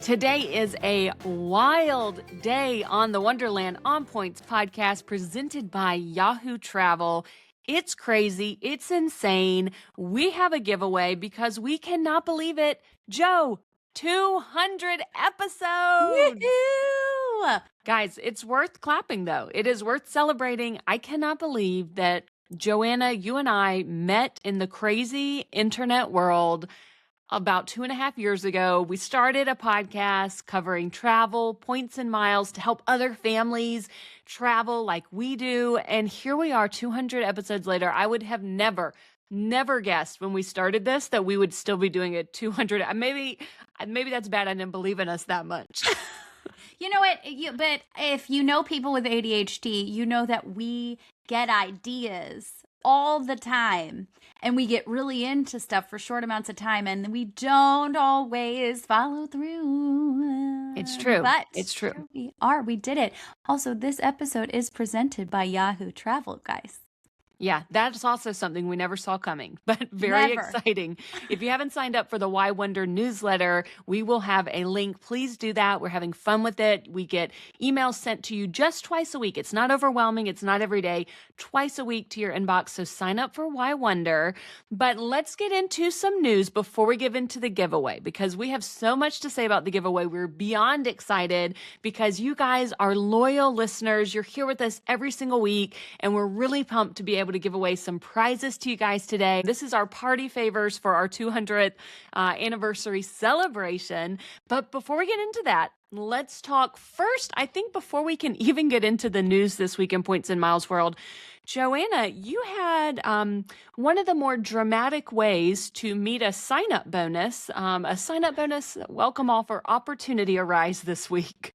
Today is a wild day on the Wonderland On Points podcast presented by Yahoo Travel. It's crazy. It's insane. We have a giveaway because we cannot believe it. Joe, 200 episodes. Woohoo! Guys, it's worth clapping, though. It is worth celebrating. I cannot believe that, Joanna, you and I met in the crazy internet world about 2.5 years ago. We started a podcast covering travel, points and miles to help other families travel like we do. And here we are 200 episodes later. I would have never guessed when we started this that we would still be doing it 200. Maybe that's bad. I didn't believe in us that much. You know what? But if you know people with ADHD, you know that we get ideas all the time and we get really into stuff for short amounts of time and we don't always follow through. It's true. But it's true. We did it. Also, this episode is presented by Yahoo Travel, guys. Yeah, that's also something we never saw coming, but very exciting. If you haven't signed up for the Why Wonder newsletter, we will have a link. Please do that. We're having fun with it. We get emails sent to you just twice a week. It's not overwhelming. It's not every day, twice a week to your inbox. So sign up for Why Wonder. But let's get into some news before we get into the giveaway, because we have so much to say about the giveaway. We're beyond excited because you guys are loyal listeners. You're here with us every single week, and we're really pumped to be able to give away some prizes to you guys today. This is our party favors for our 200th anniversary celebration. But before we get into that, let's talk first. I think before we can even get into the news this week in Points and Miles World, Joanna, you had one of the more dramatic ways to meet a sign-up bonus, welcome offer opportunity arise this week.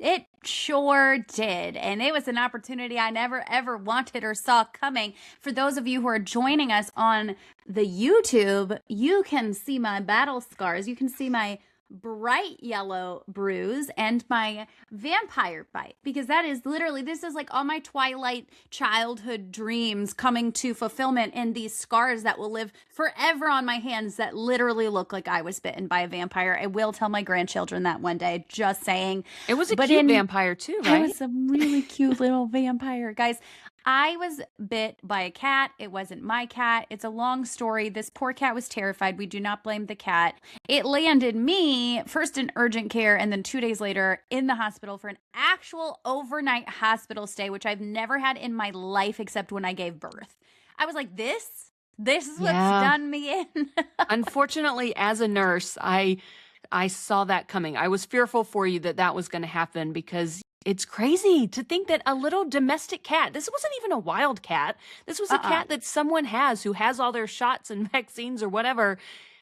It sure did. And it was an opportunity I never, ever wanted or saw coming. For those of you who are joining us on the YouTube, you can see my battle scars. You can see my bright yellow bruise and my vampire bite, because that is literally, this is like all my Twilight childhood dreams coming to fulfillment, and these scars that will live forever on my hands that literally look like I was bitten by a vampire. I will tell my grandchildren that one day, just saying. It was a cute vampire too, right? It was a really cute little vampire. Guys, I was bit by a cat. It wasn't my cat. It's a long story. This poor cat was terrified. We do not blame the cat. It landed me first in urgent care and then 2 days later in the hospital for an actual overnight hospital stay, which I've never had in my life except when I gave birth. I was like, this is what's done me in. Unfortunately, as a nurse, I saw that coming. I was fearful for you that was going to happen, because it's crazy to think that a little domestic cat, this wasn't even a wild cat, this was a cat that someone has who has all their shots and vaccines or whatever,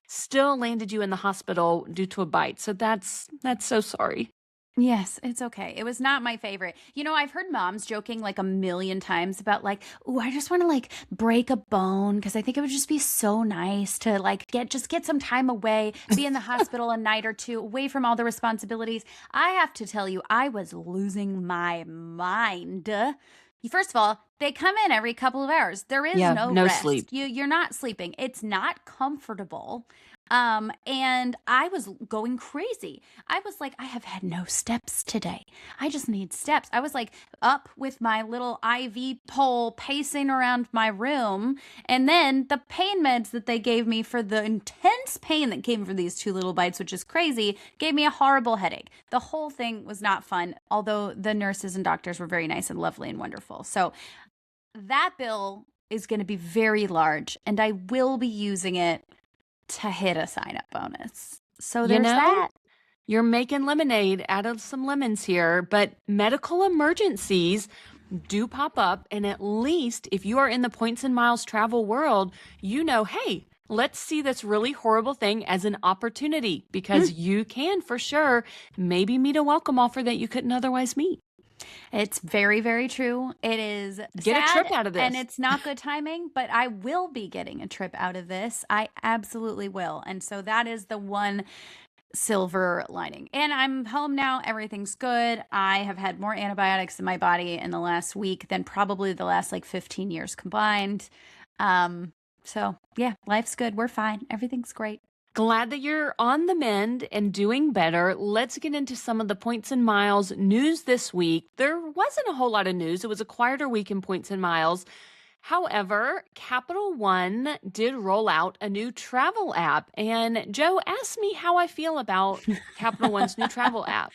still landed you in the hospital due to a bite. So that's so sorry. Yes, it's okay. It was not my favorite. You know, I've heard moms joking like a million times about like, oh, I just want to like break a bone because I think it would just be so nice to like get some time away, be in the hospital a night or two, away from all the responsibilities. I have to tell you, I was losing my mind. First of all, they come in every couple of hours. There is no rest. Sleep. You're not sleeping. It's not comfortable. And I was going crazy. I was like, I have had no steps today. I just need steps. I was like up with my little IV pole pacing around my room. And then the pain meds that they gave me for the intense pain that came from these 2 little bites, which is crazy, gave me a horrible headache. The whole thing was not fun, although the nurses and doctors were very nice and lovely and wonderful. So that bill is going to be very large, and I will be using it to hit a sign-up bonus. So there's that. You're making lemonade out of some lemons here, but medical emergencies do pop up, and at least if you are in the Points and Miles travel world, you know, hey, let's see this really horrible thing as an opportunity, because you can for sure maybe meet a welcome offer that you couldn't otherwise meet. It's very, very true. It is Get sad, a trip out of this. and it's not good timing, but I will be getting a trip out of this. I absolutely will. And so that is the one silver lining. And I'm home now. Everything's good. I have had more antibiotics in my body in the last week than probably the last like 15 years combined. So yeah, life's good. We're fine. Everything's great. Glad that you're on the mend and doing better. Let's get into some of the points and miles news this week. There wasn't a whole lot of news. It was a quieter week in points and miles. However, Capital One did roll out a new travel app. And Joe asked me how I feel about Capital One's new travel app.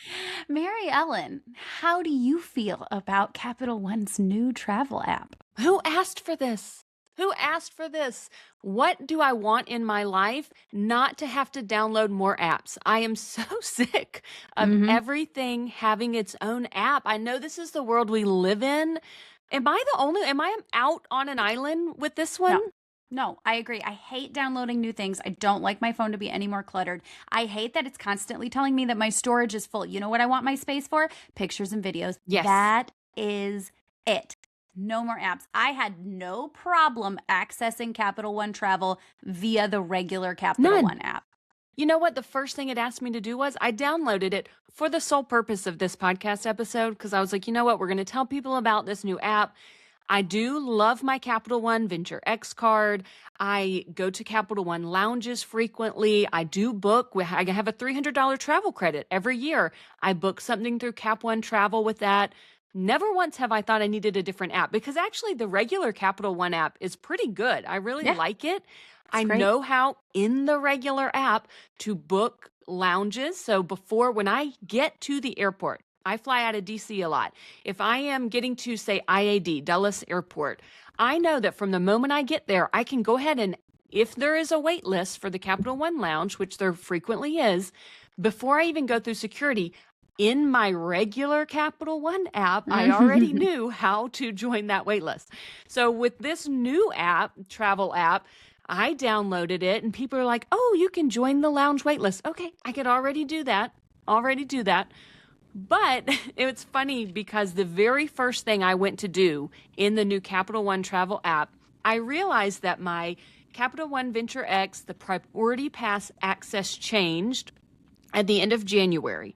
Mary Ellen, how do you feel about Capital One's new travel app? Who asked for this? Who asked for this? What do I want in my life? Not to have to download more apps. I am so sick of everything having its own app. I know this is the world we live in. Am I out on an island with this one? No, I agree. I hate downloading new things. I don't like my phone to be any more cluttered. I hate that it's constantly telling me that my storage is full. You know what I want my space for? Pictures and videos. Yes. That is it. No more apps. I had no problem accessing Capital One Travel via the regular Capital One app. You know what? The first thing it asked me to do was I downloaded it for the sole purpose of this podcast episode because I was like, you know what? We're going to tell people about this new app. I do love my Capital One Venture X card. I go to Capital One lounges frequently. I do book. I have a $300 travel credit every year. I book something through Cap One Travel with that. Never once have I thought I needed a different app because actually the regular Capital One app is pretty good. I really like it. I know how in the regular app to book lounges. So when I get to the airport, I fly out of DC a lot. If I am getting to, say, IAD, Dulles Airport, I know that from the moment I get there, I can go ahead and if there is a wait list for the Capital One lounge, which there frequently is, before I even go through security, in my regular Capital One app, I already knew how to join that wait list. So with this new app, travel app, I downloaded it and people are like, oh, you can join the lounge wait list. Okay, I could already do that. But it's funny because the very first thing I went to do in the new Capital One travel app, I realized that my Capital One Venture X, the Priority Pass access changed at the end of January.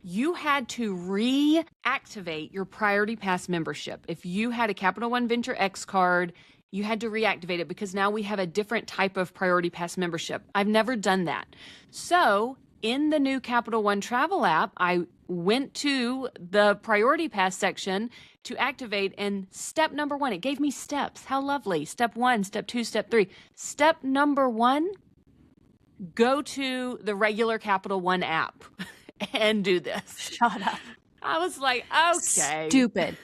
You had to reactivate your Priority Pass membership. If you had a Capital One Venture X card, you had to reactivate it because now we have a different type of Priority Pass membership. I've never done that. So in the new Capital One travel app, I went to the Priority Pass section to activate, and step number 1, it gave me steps. How lovely. Step 1, step 2, step 3. Step number 1, go to the regular Capital One app and do this. Shut up. I was like, okay. Stupid.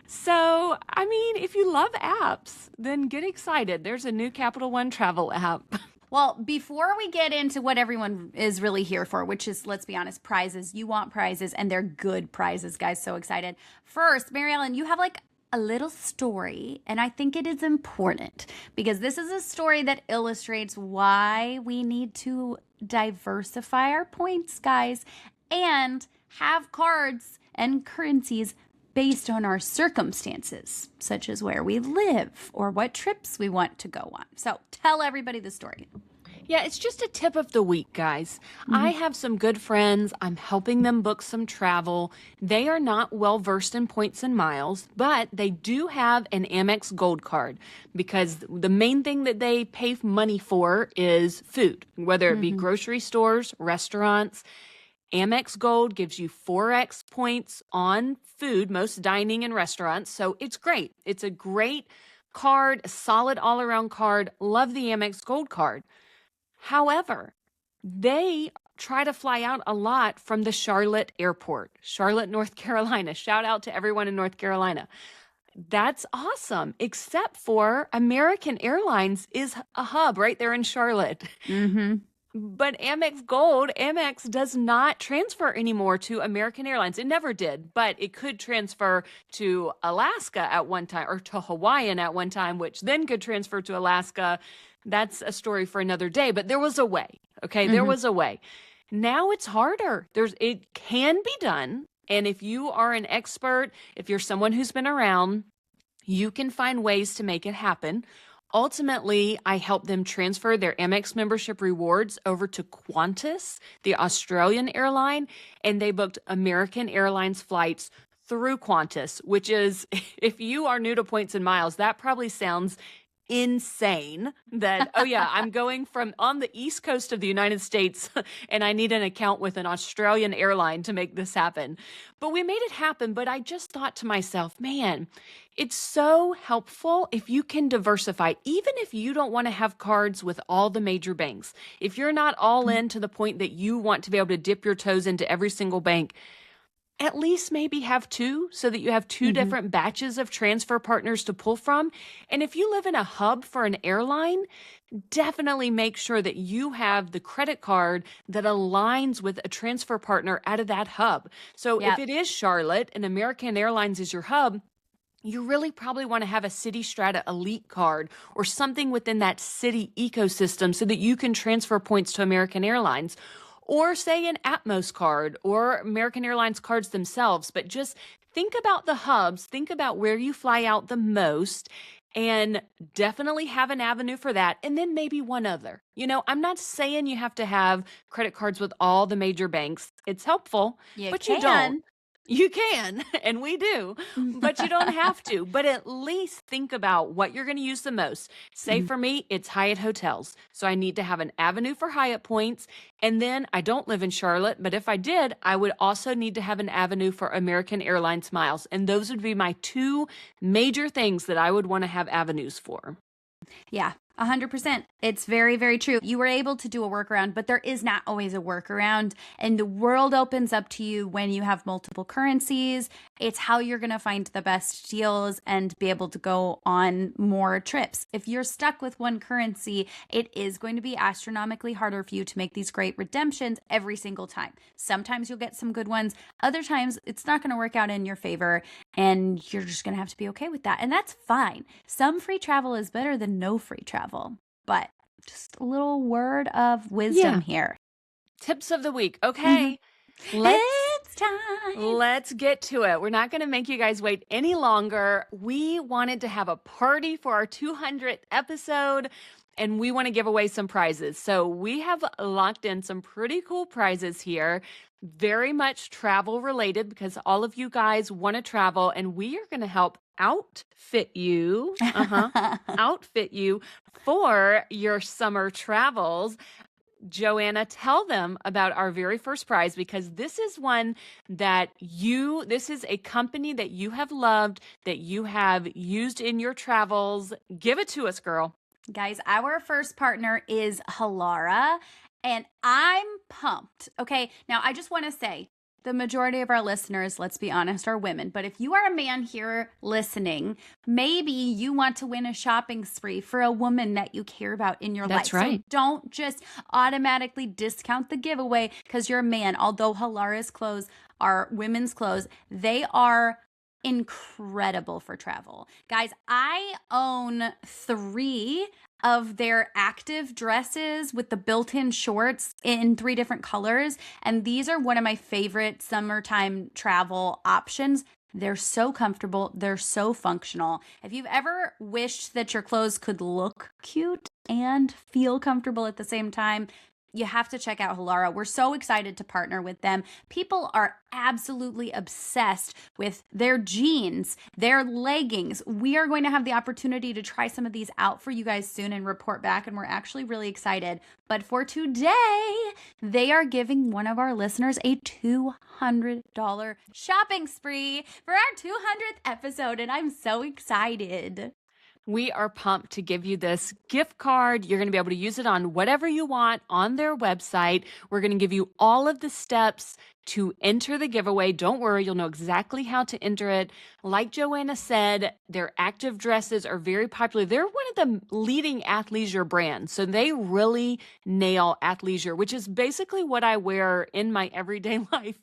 So, I mean, if you love apps, then get excited. There's a new Capital One travel app. Well, before we get into what everyone is really here for, which is, let's be honest, prizes. You want prizes, and they're good prizes, guys. So excited. First, Mary Ellen, you have like a little story, and I think it is important because this is a story that illustrates why we need to diversify our points, guys, and have cards and currencies based on our circumstances, such as where we live or what trips we want to go on. So tell everybody the story. Yeah, it's just a tip of the week, guys. I have some good friends. I'm helping them book some travel. They are not well versed in points and miles, but they do have an Amex Gold card because the main thing that they pay money for is food, whether it be grocery stores, restaurants. Amex Gold gives you 4x points on food, most dining and restaurants. So it's great. It's a great card, a solid all-around card. Love the Amex Gold card. However, they try to fly out a lot from the Charlotte airport, Charlotte, North Carolina. Shout out to everyone in North Carolina. That's awesome, except for American Airlines is a hub right there in Charlotte. But Amex does not transfer anymore to American Airlines. It never did, but it could transfer to Alaska at one time or to Hawaiian at one time, which then could transfer to Alaska. That's a story for another day, but there was a way. Okay, there was a way. Now it's harder. It can be done. And if you are an expert, if you're someone who's been around, you can find ways to make it happen. Ultimately, I helped them transfer their Amex membership rewards over to Qantas, the Australian airline, and they booked American Airlines flights through Qantas, which is, if you are new to points and miles, that probably sounds insane that, oh yeah, I'm going from on the East Coast of the United States and I need an account with an Australian airline to make this happen. But we made it happen. But I just thought to myself, man, it's so helpful if you can diversify, even if you don't want to have cards with all the major banks. If you're not all in to the point that you want to be able to dip your toes into every single bank, at least maybe have two so that you have 2 different batches of transfer partners to pull from. And if you live in a hub for an airline, definitely make sure that you have the credit card that aligns with a transfer partner out of that hub. So if it is Charlotte and American Airlines is your hub, you really probably want to have a City Strata Elite card or something within that city ecosystem so that you can transfer points to American Airlines. Or say an Atmos card or American Airlines cards themselves. But just think about the hubs, think about where you fly out the most, and definitely have an avenue for that. And then maybe one other. You know, I'm not saying you have to have credit cards with all the major banks. It's helpful, but you don't. You can, and we do, but you don't have to. But at least think about what you're going to use the most. Say for me, it's Hyatt hotels. So I need to have an avenue for Hyatt points. And then I don't live in Charlotte, but if I did, I would also need to have an avenue for American Airlines miles. And those would be my 2 major things that I would want to have avenues for. Yeah, 100%. It's very, very true. You were able to do a workaround, but there is not always a workaround. And the world opens up to you when you have multiple currencies. It's how you're going to find the best deals and be able to go on more trips. If you're stuck with one currency, it is going to be astronomically harder for you to make these great redemptions every single time. Sometimes you'll get some good ones. Other times, it's not going to work out in your favor, and you're just going to have to be okay with that. And that's fine. Some free travel is better than no free travel. But just a little word of wisdom here. Tips of the week. Okay. It's time. Let's get to it. We're not going to make you guys wait any longer. We wanted to have a party for our 200th episode, and we want to give away some prizes. So we have locked in some pretty cool prizes here. Very much travel related because all of you guys want to travel, and we are going to help outfit you for your summer travels. Joanna, tell them about our very first prize, because this is one that this is a company that you have loved, that you have used in your travels. Give it to us, girl. Guys, our first partner is Halara, and I'm pumped. Okay, now I just want to say, the majority of our listeners, let's be honest, are women. But if you are a man here listening, maybe you want to win a shopping spree for a woman that you care about in your life. That's right. So don't just automatically discount the giveaway because you're a man. Although Halara's clothes are women's clothes, they are incredible for travel. Guys, I own 3 of their active dresses with the built-in shorts in 3 different colors. And these are one of my favorite summertime travel options. They're so comfortable. They're so functional. If you've ever wished that your clothes could look cute and feel comfortable at the same time, you have to check out Halara. We're so excited to partner with them. People are absolutely obsessed with their jeans, their leggings. We are going to have the opportunity to try some of these out for you guys soon and report back, and we're actually really excited. But for today, they are giving one of our listeners a $200 shopping spree for our 200th episode, and I'm so excited. We are pumped to give you this gift card. You're going to be able to use it on whatever you want on their website. We're going to give you all of the steps to enter the giveaway. Don't worry, you'll know exactly how to enter it. Like Joanna said, their active dresses are very popular. They're one of the leading athleisure brands. So they really nail athleisure, which is basically what I wear in my everyday life.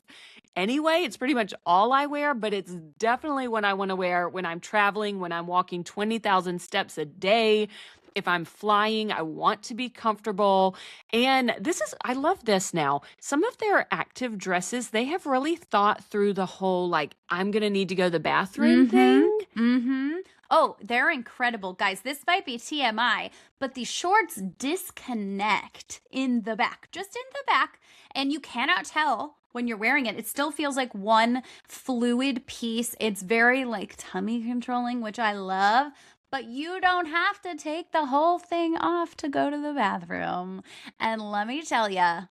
Anyway, it's pretty much all I wear, but it's definitely what I want to wear when I'm traveling, when I'm walking 20,000 steps a day. If I'm flying, I want to be comfortable. And I love this now. Some of their active dresses, they have really thought through the whole, like, I'm going to need to go to the bathroom thing. Oh, they're incredible. Guys, this might be TMI, but the shorts disconnect in the back, just in the back, and you cannot tell when you're wearing it. It still feels like one fluid piece. It's very like tummy controlling, which I love. but you don't have to take the whole thing off to go to the bathroom. And let me tell you,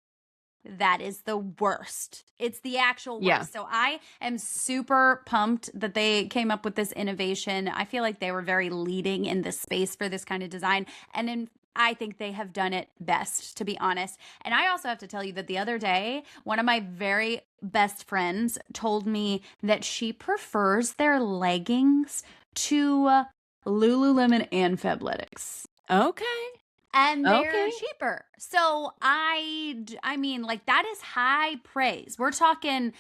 that is the worst. It's the actual worst. Yeah. So I am super pumped that they came up with this innovation. I feel like they were very leading in this space for this kind of design. I think they have done it best, to be honest. And I also have to tell you that the other day, one of my very best friends told me that she prefers their leggings to Lululemon and Fabletics. Okay. And they're cheaper. So I mean, like, that is high praise. We're talking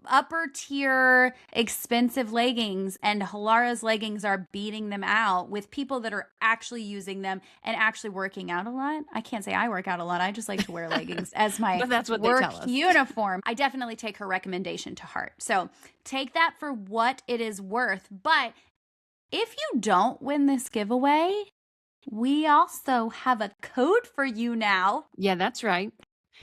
upper tier expensive leggings, and Halara's leggings are beating them out with people that are actually using them and actually working out a lot. I can't say I work out a lot. I just like to wear leggings as my But that's what work they tell us. uniform. I definitely take her recommendation to heart. So take that for what it is worth. But if you don't win this giveaway, we also have a code for you now. Yeah, that's right.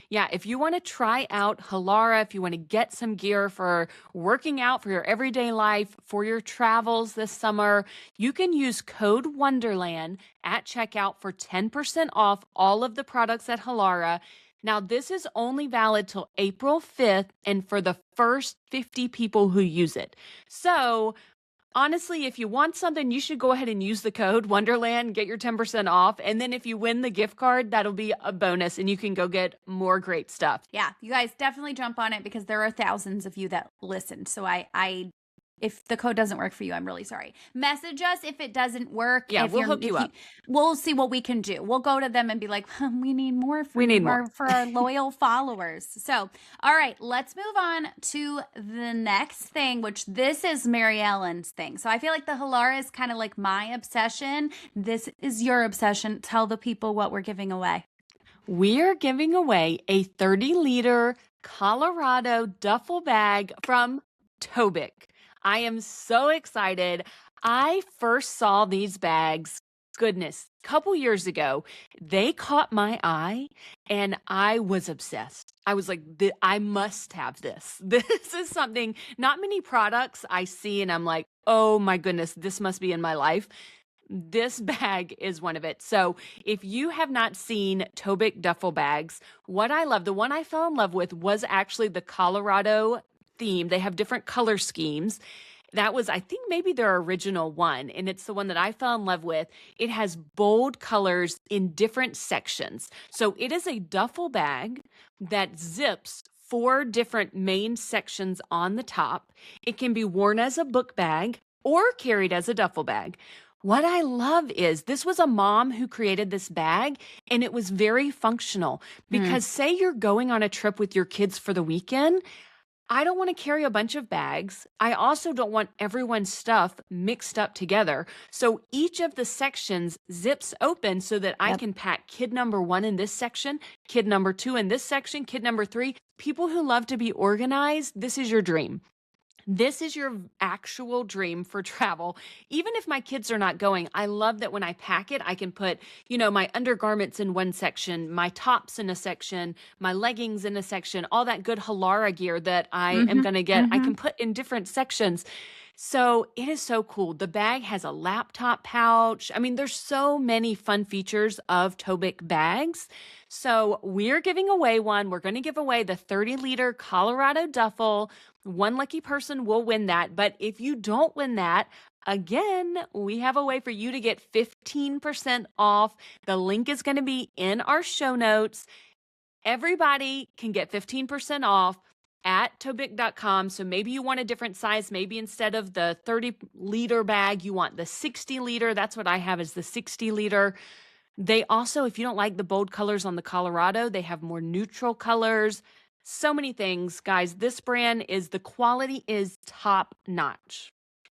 Yeah, if you want to try out Halara, if you want to get some gear for working out for your everyday life, for your travels this summer, you can use code Wonderland at checkout for 10% off all of the products at Halara. Now, this is only valid till April 5th and for the first 50 people who use it. So, honestly, if you want something, you should go ahead and use the code Wonderland, get your 10% off. And then if you win the gift card, that'll be a bonus and you can go get more great stuff. Yeah, you guys definitely jump on it because there are thousands of you that listen. So if the code doesn't work for you, I'm really sorry. Message us if it doesn't work. Yeah, we'll hook you up. We'll see what we can do. We'll go to them and be like, we need more for our loyal followers. So, all right, let's move on to the next thing, which this is Mary Ellen's thing. So I feel like the Halara is kind of like my obsession. This is your obsession. Tell the people what we're giving away. We're giving away a 30-liter Colorado duffel bag from Tobic. I am so excited. I first saw these bags, goodness, a couple years ago. They caught my eye and I was obsessed. I was like, I must have this. This is something, not many products I see and I'm like, oh my goodness, this must be in my life. This bag is one of it. So if you have not seen Tobic duffel bags, what I love, the one I fell in love with was actually the Colorado theme. They have different color schemes. That was, I think, maybe their original one, and it's the one that I fell in love with. It has bold colors in different sections. So it is a duffel bag that zips 4 different main sections on the top. It can be worn as a book bag or carried as a duffel bag. What I love is this was a mom who created this bag, and it was very functional because say you're going on a trip with your kids for the weekend, I don't want to carry a bunch of bags. I also don't want everyone's stuff mixed up together. So each of the sections zips open so that I can pack kid number 1 in this section, kid number 2 in this section, kid number 3. People who love to be organized, this is your dream. This is your actual dream for travel. Even if my kids are not going, I love that when I pack it, I can put, my undergarments in one section, my tops in a section, my leggings in a section, all that good Halara gear that I am going to get, I can put in different sections. So it is so cool. The bag has a laptop pouch. I mean, there's so many fun features of Tobic bags. So we're giving away one. We're going to give away the 30-liter Colorado duffel. One lucky person will win that. But if you don't win that, again, we have a way for you to get 15% off. The link is going to be in our show notes. Everybody can get 15% off at Tobic.com. So maybe you want a different size. Maybe instead of the 30-liter bag, you want the 60-liter. That's what I have is the 60-liter. They also, if you don't like the bold colors on the Colorado, they have more neutral colors. So many things. Guys, this brand the quality is top notch.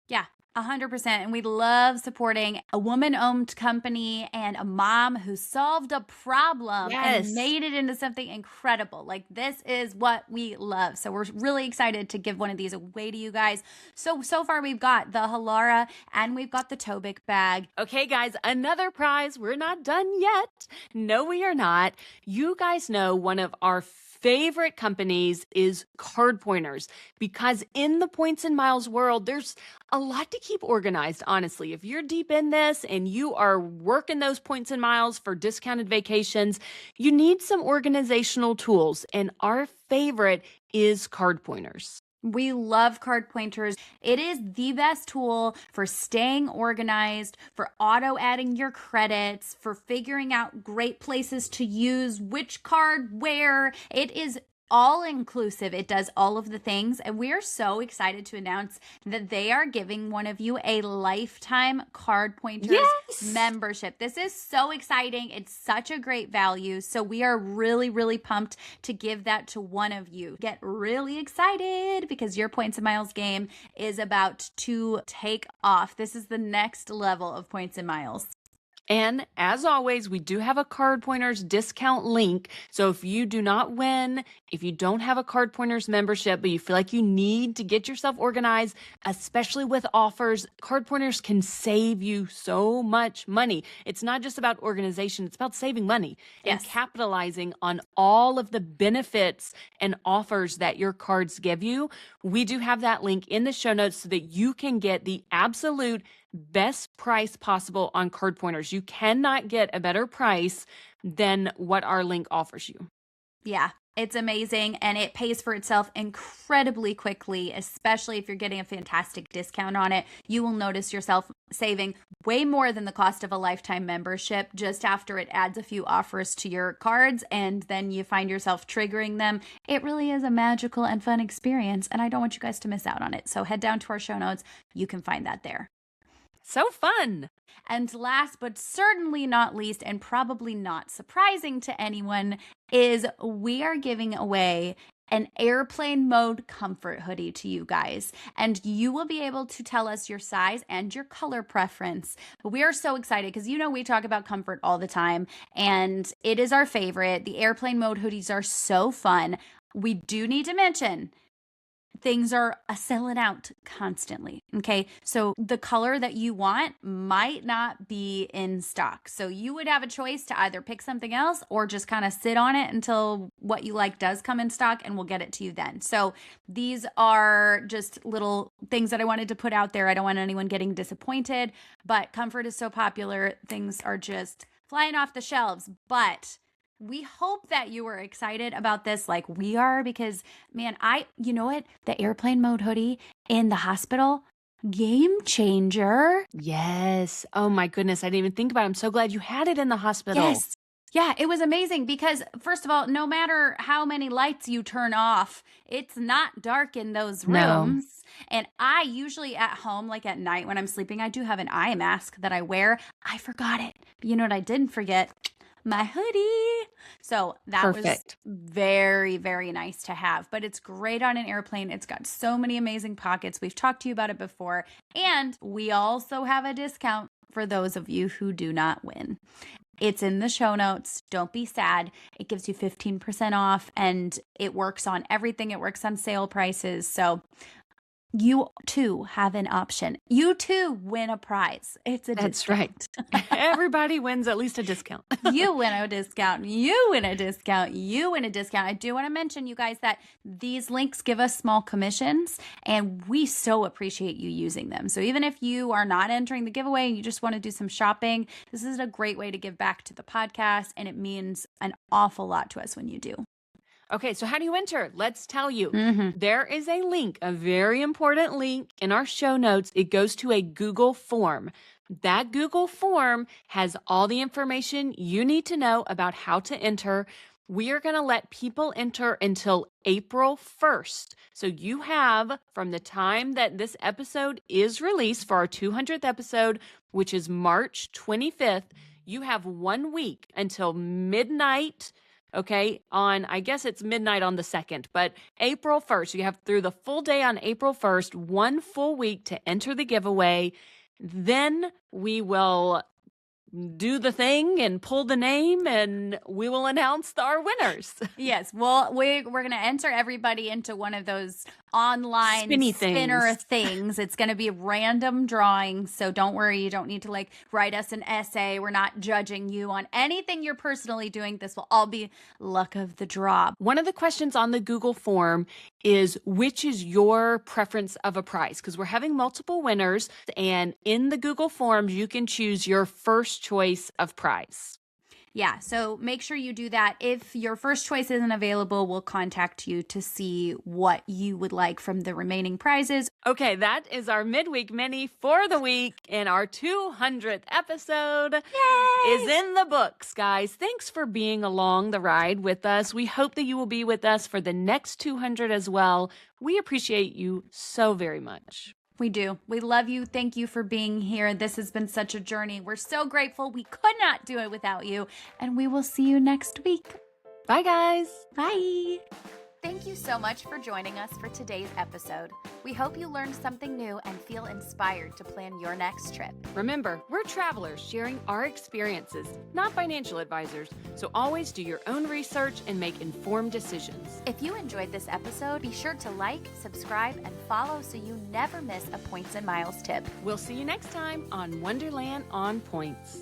Yeah. 100%. And we love supporting a woman-owned company and a mom who solved a problem and made it into something incredible. Like, this is what we love. So we're really excited to give one of these away to you guys. So far we've got the Halara and we've got the Tobic bag. Okay, guys, another prize. We're not done yet. No, we are not. You guys know one of our favorite companies is Card Pointers, because in the points and miles world, there's a lot to keep organized, honestly. If you're deep in this and you are working those points and miles for discounted vacations, you need some organizational tools, and our favorite is Card Pointers. We love Card Pointers. It is the best tool for staying organized, for auto adding your credits, for figuring out great places to use which card where. It is all inclusive. It does all of the things. And we are so excited to announce that they are giving one of you a lifetime Card Pointers membership. This is so exciting. It's such a great value. So we are really, really pumped to give that to one of you. Get really excited because your points and miles game is about to take off. This is the next level of points and miles. And as always, we do have a Card Pointers discount link. So if you do not win, if you don't have a Card Pointers membership, but you feel like you need to get yourself organized, especially with offers, Card Pointers can save you so much money. It's not just about organization, it's about saving money and capitalizing on all of the benefits and offers that your cards give you. We do have that link in the show notes so that you can get the absolute best price possible on Card Pointers. You cannot get a better price than what our link offers you. Yeah, it's amazing, and it pays for itself incredibly quickly, especially if you're getting a fantastic discount on it. You will notice yourself saving way more than the cost of a lifetime membership just after it adds a few offers to your cards, and then you find yourself triggering them. It really is a magical and fun experience, and I don't want you guys to miss out on it. So head down to our show notes. You can find that there. So fun. And last but certainly not least, and probably not surprising to anyone, is we are giving away an airplane mode comfort hoodie to you guys. And you will be able to tell us your size and your color preference. But we are so excited because, you know, we talk about comfort all the time and it is our favorite. The airplane mode hoodies are so fun. We do need to mention things are selling out constantly. Okay. So the color that you want might not be in stock. So you would have a choice to either pick something else or just kind of sit on it until what you like does come in stock and we'll get it to you then. So these are just little things that I wanted to put out there. I don't want anyone getting disappointed, but comfort is so popular. Things are just flying off the shelves. But we hope that you were excited about this like we are because, man, you know what? The airplane mode hoodie in the hospital, game changer. Yes. Oh my goodness. I didn't even think about it. I'm so glad you had it in the hospital. Yes. Yeah, it was amazing because, first of all, no matter how many lights you turn off, it's not dark in those rooms. No. And I usually at home, like at night when I'm sleeping, I do have an eye mask that I wear. I forgot it. But you know what I didn't forget? My hoodie. So that was very, very nice to have, but it's great on an airplane. It's got so many amazing pockets. We've talked to you about it before. And we also have a discount for those of you who do not win. It's in the show notes. Don't be sad. It gives you 15% off and it works on everything. It works on sale prices. So you too have an option. You too win a prize. It's a discount. That's right. Everybody wins at least a discount. You win a discount. You win a discount. You win a discount. I do want to mention, you guys, that these links give us small commissions and we so appreciate you using them. So even if you are not entering the giveaway and you just want to do some shopping, this is a great way to give back to the podcast and it means an awful lot to us when you do. Okay, so how do you enter? Let's tell you. There is a link, a very important link in our show notes. It goes to a Google form. That Google form has all the information you need to know about how to enter. We are going to let people enter until April 1st. So you have, from the time that this episode is released for our 200th episode, which is March 25th, you have 1 week until midnight. Okay, I guess it's midnight on the 2nd, but April 1st, you have through the full day on April 1st, 1 full week to enter the giveaway. Then we will do the thing and pull the name, and we will announce our winners. Yes. Well, we're going to enter everybody into one of those online spinner things. It's going to be random drawings. So don't worry. You don't need to write us an essay. We're not judging you on anything you're personally doing. This will all be luck of the draw. One of the questions on the Google form is, which is your preference of a prize? Because we're having multiple winners, and in the Google Forms, you can choose your first choice of prize. Yeah, so make sure you do that. If your first choice isn't available, we'll contact you to see what you would like from the remaining prizes. Okay, that is our midweek mini for the week, and our 200th episode is in the books, guys. Thanks for being along the ride with us. We hope that you will be with us for the next 200 as well. We appreciate you so very much. We do. We love you. Thank you for being here. This has been such a journey. We're so grateful. We could not do it without you. And we will see you next week. Bye, guys. Bye. Thank you so much for joining us for today's episode. We hope you learned something new and feel inspired to plan your next trip. Remember, we're travelers sharing our experiences, not financial advisors, so always do your own research and make informed decisions. If you enjoyed this episode, be sure to like, subscribe, and follow so you never miss a Points and Miles tip. We'll see you next time on Wonderland on Points.